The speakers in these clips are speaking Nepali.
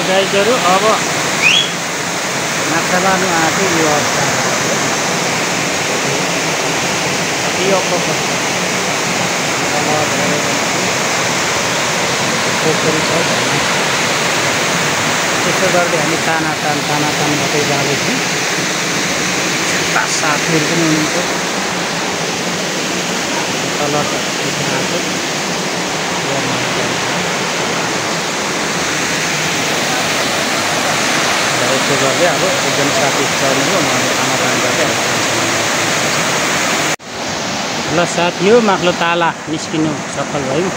गाइजहरू अब माछा लानु आएको यो अवस्था पोखरी छ त्यसो गर्दै हामी ताना तान मात्रै जाँदैछौँ। साथीहरू पनि हुनुहुन्छ तल आएको यसो गर्दै अब एकजना साथी चढ्नुभयो उहाँले खाना पान गर्दै ल साथी हो माथिल्लो ताला निस्किनु सफल भयौँ।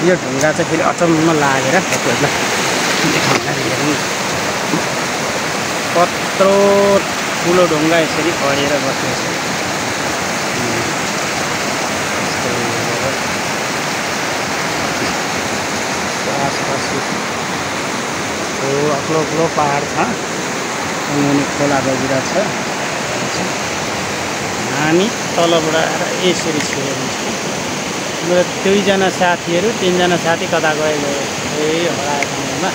यो ढुङ्गा चाहिँ फेरि अचम्म लागेर तपाईँहरूलाई देखाउँदाखेरि हेरौँ कत्रो ठुलो ढुङ्गा यसरी पढेर बसेको छ। आसपास अग्लो अग्लो पहाड छ, मुनि खोला बगिरहेको छ। हामी तलबाट आएर यसरी छिरेर मेरो दुईजना साथीहरू तीनजना साथी कता गयो हराएको ठाउँमा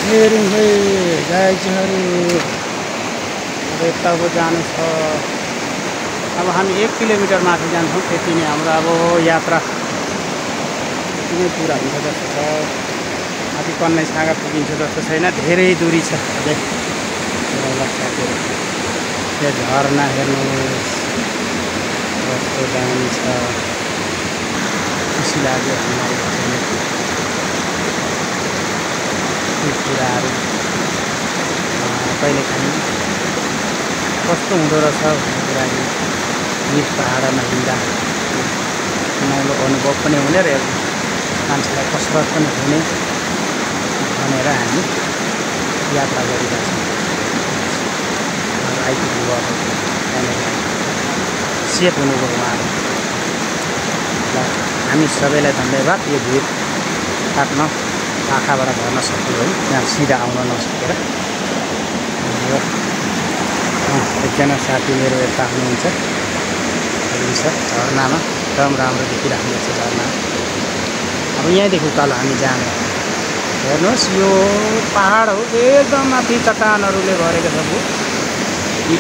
हेरौँ है गाइजहरू। अब यताको जानु छ। अब हामी 1 किलोमिटर माथि जान्छौँ, त्यति नै हाम्रो अब यात्रा कुनै पुरा हुन्छ जस्तो छ। माथि कन्नै सागा पुगिन्छ जस्तो छैन, धेरै दूरी छ अझै। त्यो झरना हेर्नुहोस् कस्तो दामी छ, खुसी लाग्यो हामीलाई कुराहरू कहिलेकाहीँ कस्तो हुँदो रहेछ भन्ने लागि हिल पहाडमा हिँड्दा नौलो अनुभव पनि हुने र मान्छेलाई कसरत पनि हुने भनेर हामी यात्रा गरिरहेछौँ। आइपुग्नु अब त्यहाँनिर सेफ हुनुभयो उहाँहरू। ल हामी सबैलाई धन्यवाद। यो भिड काट्न आँखाबाट भर्न सक्यो है, यहाँ सिधा आउन नसकेर। एकजना साथी मेरो यता हुनुहुन्छ झरनामा, एकदम राम्रो देखिराख्नु छ झरना। अब यहाँदेखि उकालो हामी जाने हेर्नुहोस्, यो पहाड हो एकदम माथि, चट्टानहरूले भरेको छ।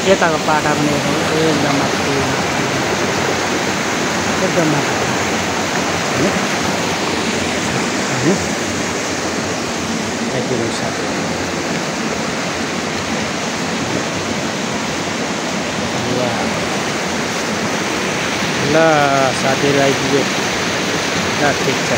यताको पाटा पनि एकदम माथि एकदम माथि साथी। ल साथीहरू आइपुग्यो। ल ठिक छ।